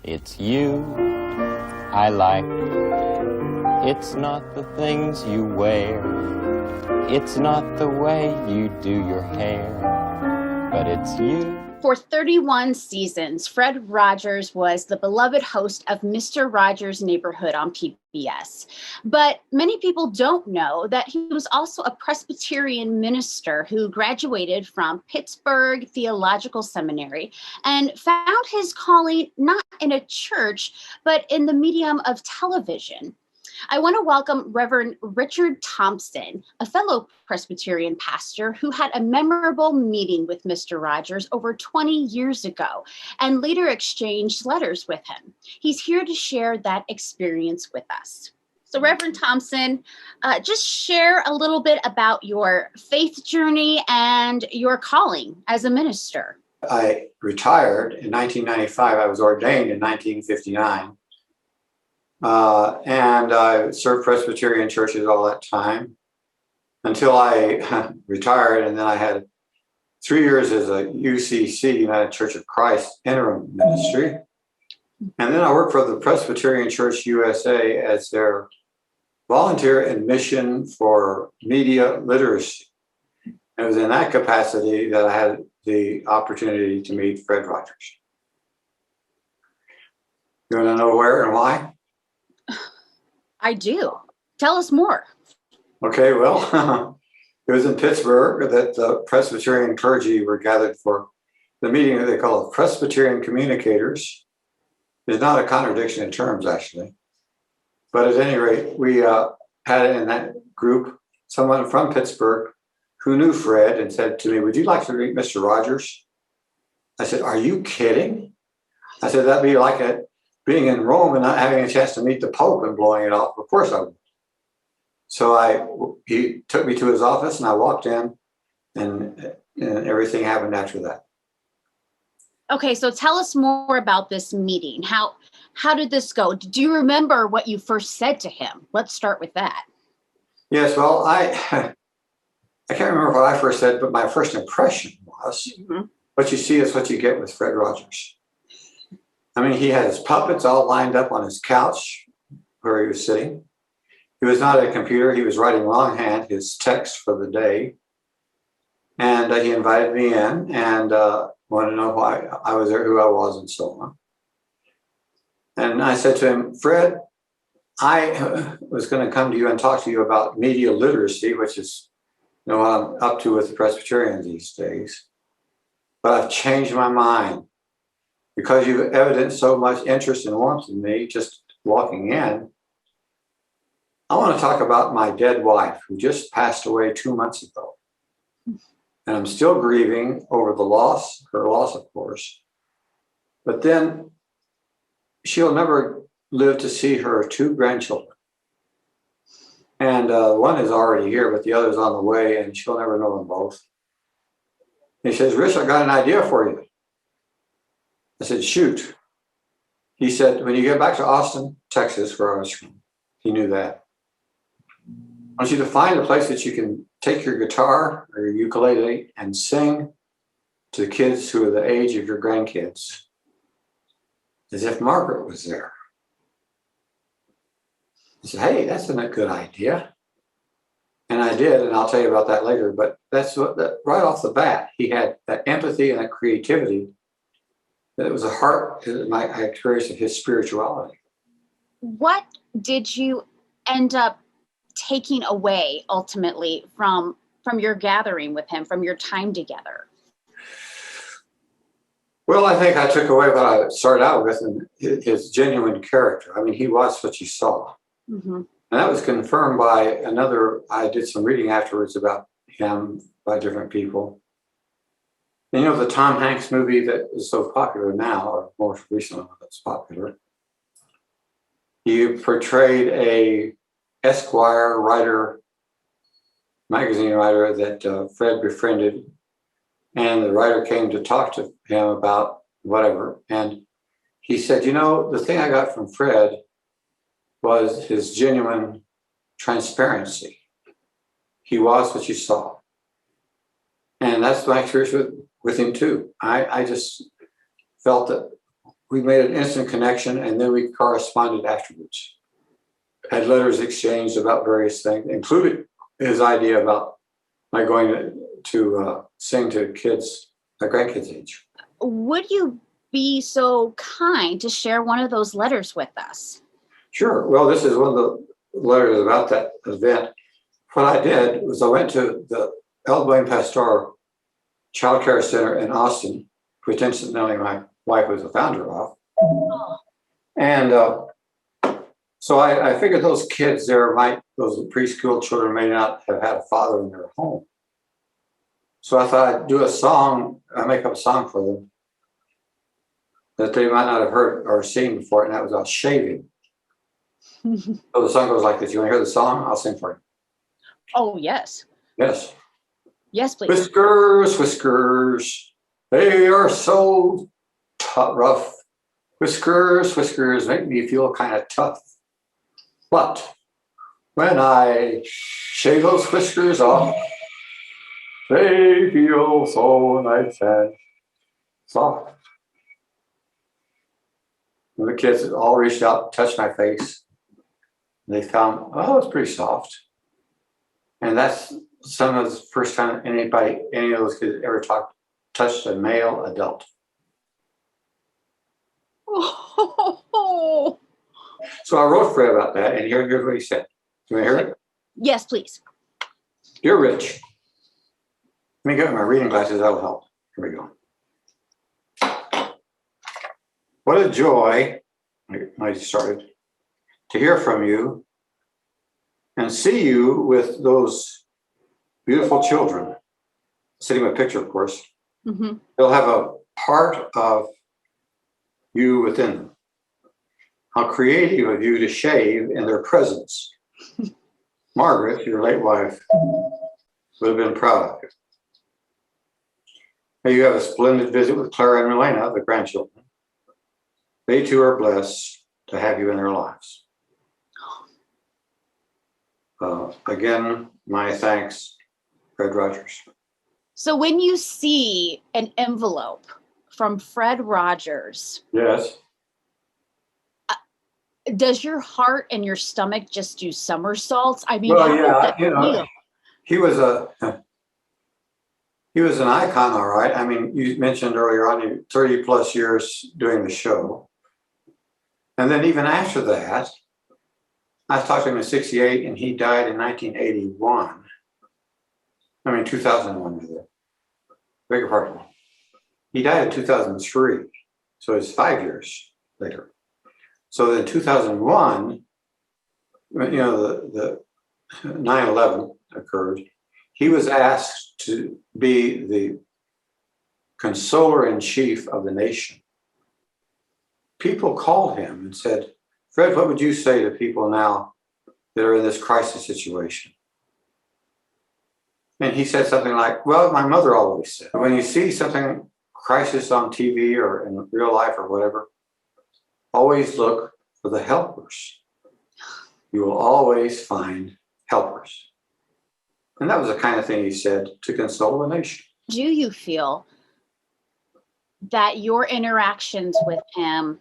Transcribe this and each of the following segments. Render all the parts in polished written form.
It's you I like. It's not the things you wear. It's not the way you do your hair. But it's you. For 31 seasons, Fred Rogers was the beloved host of Mr. Rogers' Neighborhood on PBS. But many people don't know that he was also a Presbyterian minister who graduated from Pittsburgh Theological Seminary and found his calling not in a church, but in the medium of television. I want to welcome Reverend Richard Thompson, a fellow Presbyterian pastor who had a memorable meeting with Mr. Rogers over 20 years ago and later exchanged letters with him. He's here to share that experience with us. So Reverend Thompson, just share a little bit about your faith journey and your calling as a minister. I retired in 1995. I was ordained in 1959. And I served Presbyterian churches all that time until I retired. And then I had 3 years as a UCC, United Church of Christ, interim ministry. And then I worked for the Presbyterian Church USA as their volunteer and mission for media literacy. It was in that capacity that I had the opportunity to meet Fred Rogers. You want to know where and why? I do. Tell us more. Okay, well, it was in Pittsburgh that the Presbyterian clergy were gathered for the meeting that they call Presbyterian Communicators. It's not a contradiction in terms, actually. But at any rate, we had in that group someone from Pittsburgh who knew Fred and said to me, "Would you like to meet Mr. Rogers?" I said, "Are you kidding?" I said, "That'd be like being in Rome and not having a chance to meet the Pope and blowing it off. Of course I would." So he took me to his office and I walked in and everything happened after that. Okay, so tell us more about this meeting. How did this go? Do you remember what you first said to him? Let's start with that. Yes, well, I can't remember what I first said, but my first impression was, what you see is what you get with Fred Rogers. I mean, he had his puppets all lined up on his couch where he was sitting. He was not at a computer. He was writing longhand his text for the day. And he invited me in and wanted to know why I was there, who I was, and so on. And I said to him, "Fred, I was going to come to you and talk to you about media literacy, which is what I'm up to with the Presbyterians these days. But I've changed my mind. Because you've evidenced so much interest and warmth in me just walking in, I want to talk about my dead wife who just passed away 2 months ago. And I'm still grieving over her loss, of course. But then she'll never live to see her 2 grandchildren. And one is already here, but the other's on the way, and she'll never know them both." And he says, "Rich, I got an idea for you." I said, "Shoot." He said, "When you get back to Austin, Texas, where I was from," he knew that, "I want you to find a place that you can take your guitar or your ukulele and sing to the kids who are the age of your grandkids, as if Margaret was there." I said, "Hey, that's a good idea." And I did, and I'll tell you about that later. But right off the bat, he had that empathy and that creativity. It was my experience of his spirituality. What did you end up taking away ultimately from your gathering with him, from your time together? Well, I think I took away what I started out with and his genuine character. I mean, he was what you saw. Mm-hmm. And that was confirmed by I did some reading afterwards about him by different people. And the Tom Hanks movie that is so popular now, or more recently that's popular, he portrayed a Esquire writer, magazine writer that Fred befriended. And the writer came to talk to him about whatever. And he said, the thing I got from Fred was his genuine transparency. He was what you saw. And that's my experience with him too. I just felt that we made an instant connection, and then we corresponded afterwards. Had letters exchanged about various things, including his idea about my going to sing to kids, my grandkids' age. Would you be so kind to share one of those letters with us? Sure. Well, this is one of the letters about that event. What I did was I went to the El Buen Pastor Child Care Center in Austin, which incidentally my wife was the founder of. And so I figured those kids there those preschool children may not have had a father in their home. So I thought I'd do a song, I'd make up a song for them that they might not have heard or seen before, and that was about shaving. So the song goes like this. You want to hear the song? I'll sing for you. Oh, yes. Yes. Yes, please. Whiskers, whiskers, they are so rough. Whiskers, whiskers make me feel kind of tough. But when I shave those whiskers off, they feel so nice and soft. And the kids all reached out, touched my face. They found, oh, it's pretty soft. And that's some of the first time any of those kids ever touched a male adult. Oh. So I wrote Fred about that, and here's what he said. Do you want to hear it? Yes, please. Dear Rich, let me get my reading glasses, that'll help. Here we go. What a joy, I started, to hear from you and see you with those beautiful children. Sitting with a picture, of course. Mm-hmm. They'll have a part of you within them. How creative of you to shave in their presence. Margaret, your late wife, would have been proud of you. Now you have a splendid visit with Clara and Milena, the grandchildren. They too are blessed to have you in their lives. Again, my thanks, Fred Rogers. So when you see an envelope from Fred Rogers, Yes. Does your heart and your stomach just do somersaults? I mean, Well, how yeah, does that you know, feel? he was an icon, all right. I mean, you mentioned earlier on, 30 plus years doing the show. And then even after that, I talked to him in 68 and he died in 1981. 2001 was it. Beg your pardon. He died in 2003. So it's 5 years later. So in 2001, the 9/11 occurred. He was asked to be the consoler in chief of the nation. People called him and said, Fred, what would you say to people now that are in this crisis situation? And he said something like, well, my mother always said, when you see something crisis on TV or in real life or whatever, always look for the helpers. You will always find helpers. And that was the kind of thing he said to console the nation. Do you feel that your interactions with him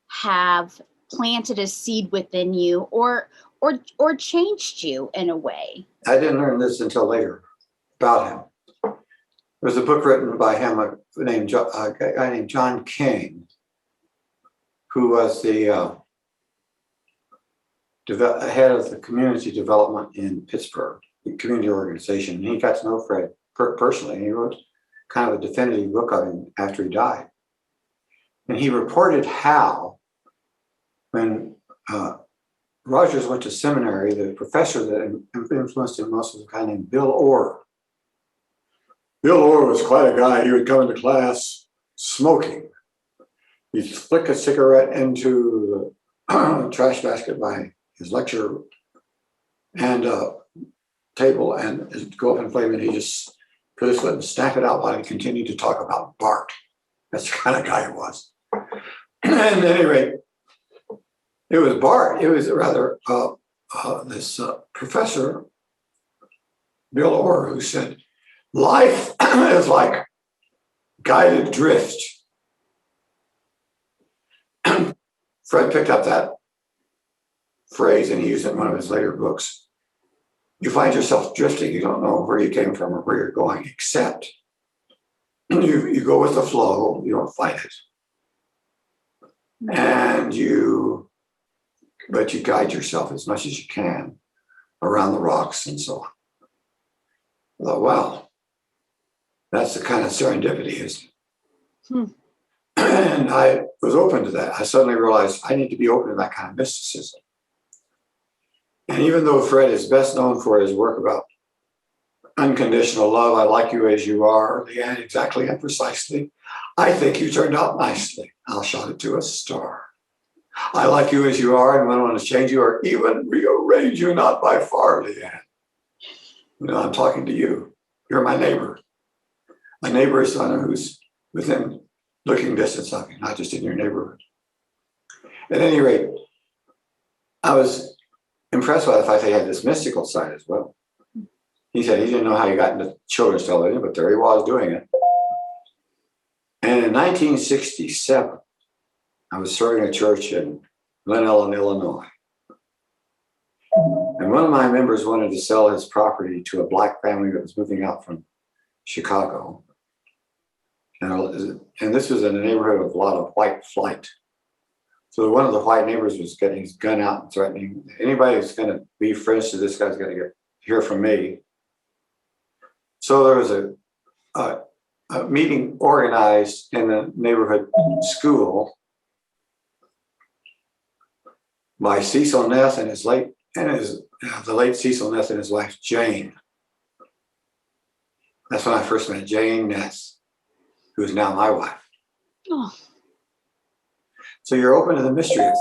have planted a seed within you or changed you in a way? I didn't learn this until later about him. There was a book written by him, a guy named John King, who was the head of the community development in Pittsburgh, the community organization. And he got to know Fred personally. And he wrote kind of a definitive book of him after he died. And he reported how, when Rogers went to seminary, the professor that influenced him most was a guy named Bill Orr. Bill Orr was quite a guy. He would come into class smoking. He'd flick a cigarette into the trash basket by his lecture and table and go up in flame, and he just put his foot and snap it out while he continued to talk about Bart. That's the kind of guy he was. And at any rate, it was Bart. It was rather this professor, Bill Orr, who said, life is like guided drift. Fred picked up that phrase and he used it in one of his later books. You find yourself drifting. You don't know where you came from or where you're going, except you go with the flow. You don't fight it. But you guide yourself as much as you can around the rocks and so on. I thought, wow, that's the kind of serendipity, isn't it? And I was open to that. I suddenly realized I need to be open to that kind of mysticism. And even though Fred is best known for his work about unconditional love, I like you as you are, Leanne, exactly and precisely, I think you turned out nicely. I'll shout it to a star. I like you as you are, and when I want to change you or even rearrange you, not by far, Leanne. I'm talking to you. You're my neighbor. A neighbor is someone who's within looking distance of you, not just in your neighborhood. At any rate, I was impressed by the fact that he had this mystical side as well. He said he didn't know how he got into children's television, but there he was doing it. And in 1967, I was serving a church in Glen Ellen, Illinois. And one of my members wanted to sell his property to a black family that was moving out from Chicago. And this was in a neighborhood with a lot of white flight. So one of the white neighbors was getting his gun out and threatening, anybody who's going to be friends to this guy's going to hear from me. So there was a meeting organized in the neighborhood school by Cecil Ness and the late Cecil Ness and his wife Jane. That's when I first met Jane Ness, who is now my wife. Oh. So you're open to the mystery of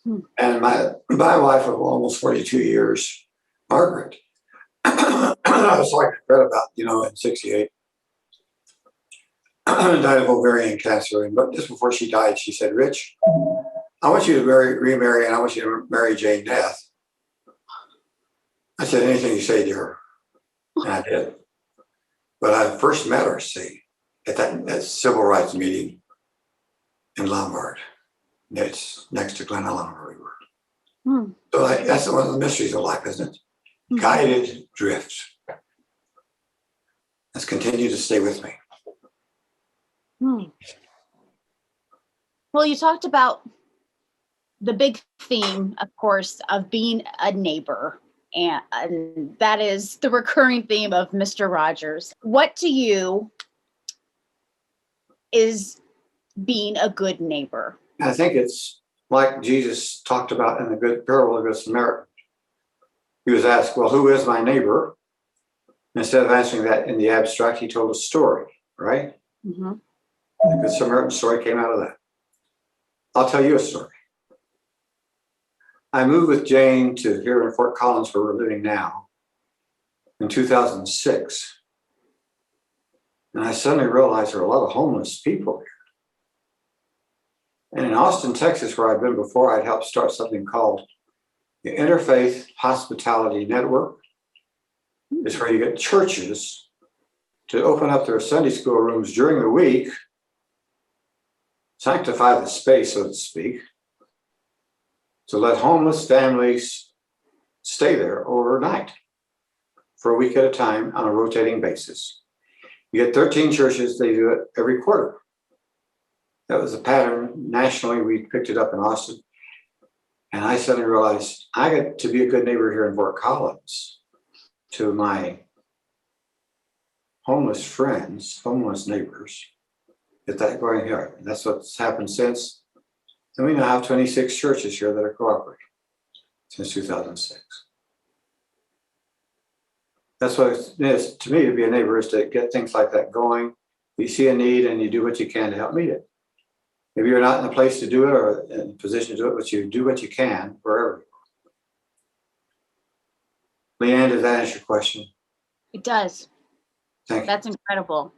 things. And my wife of almost 42 years, Margaret, I was talking to Fred about, in 68, died of ovarian cancer. But just before she died, she said, Rich, I want you to remarry, and I want you to marry Jane Ness. I said, anything you say, dear. And I did. But I first met her, at that civil rights meeting in Lombard. It's next to Glen Ellen where we were. So that's one of the mysteries of life, isn't it? Guided drift. Let's continue to stay with me. Well, you talked about the big theme, of course, of being a neighbor. And that is the recurring theme of Mr. Rogers. What to you is being a good neighbor? I think it's like Jesus talked about in the good parable of the Good Samaritan. He was asked, well, who is my neighbor? Instead of answering that in the abstract, he told a story, right? The Good Samaritan story came out of that. I'll tell you a story. I moved with Jane to here in Fort Collins, where we're living now, in 2006. And I suddenly realized there are a lot of homeless people here. And in Austin, Texas, where I've been before, I'd helped start something called the Interfaith Hospitality Network. It's where you get churches to open up their Sunday school rooms during the week, sanctify the space, so to speak, to let homeless families stay there overnight for a week at a time on a rotating basis. You get 13 churches, they do it every quarter. That was a pattern. Nationally, we picked it up in Austin. And I suddenly realized I got to be a good neighbor here in Fort Collins to my homeless friends, homeless neighbors. Get that going here. And that's what's happened since. And we now have 26 churches here that are cooperating since 2006. That's what it is to me to be a neighbor, is to get things like that going. You see a need and you do what you can to help meet it. Maybe you're not in a place to do it or in a position to do it, but you do what you can wherever you are. Leanne, does that answer your question? It does. Thank you. That's incredible.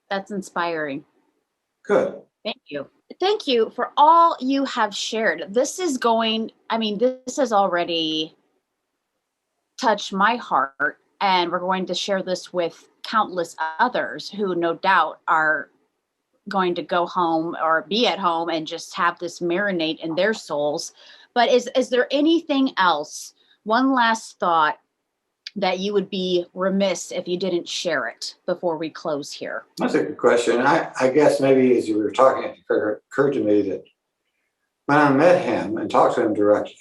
That's inspiring. Good. Thank you. Thank you for all you have shared. This has already touched my heart, and we're going to share this with countless others who no doubt are going to go home or be at home and just have this marinate in their souls. But is there anything else, one last thought, that you would be remiss if you didn't share it before we close here? That's a good question. I guess maybe as you were talking, it occurred to me that when I met him and talked to him directly,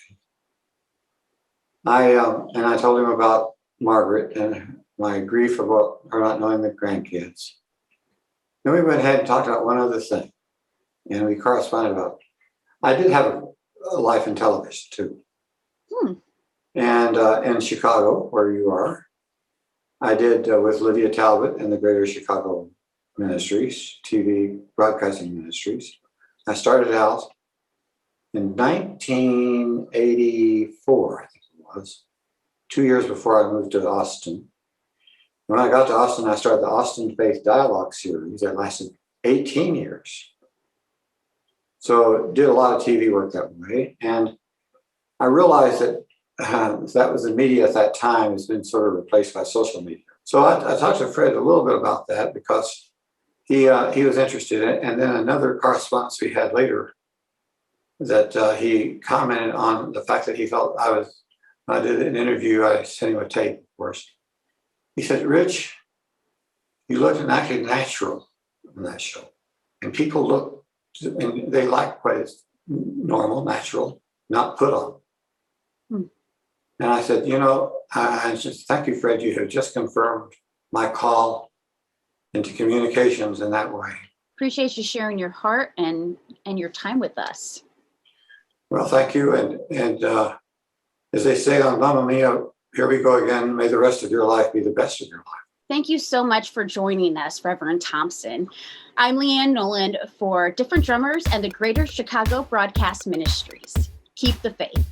I told him about Margaret and my grief about her not knowing the grandkids. Then we went ahead and talked about one other thing, and we corresponded about. I did have a life in television too. And in Chicago, where you are, I did with Lydia Talbot and the Greater Chicago Ministries, TV broadcasting ministries. I started out in 1984, I think it was, 2 years before I moved to Austin. When I got to Austin, I started the Austin Faith Dialogue series that lasted 18 years. So did a lot of TV work that way. And I realized that that was the media at that time has been sort of replaced by social media. So I talked to Fred a little bit about that because he was interested in it. And then another correspondence we had later that he commented on the fact that he felt I did an interview, I sent him a tape, of course. He said, Rich, you looked and acted natural on that show. And people look, and they like what is normal, natural, not put on. And I said, I just thank you, Fred. You have just confirmed my call into communications in that way. Appreciate you sharing your heart and your time with us. Well, thank you. And as they say on Mamma Mia, here we go again. May the rest of your life be the best of your life. Thank you so much for joining us, Reverend Thompson. I'm Leanne Noland for Different Drummers and the Greater Chicago Broadcast Ministries. Keep the faith.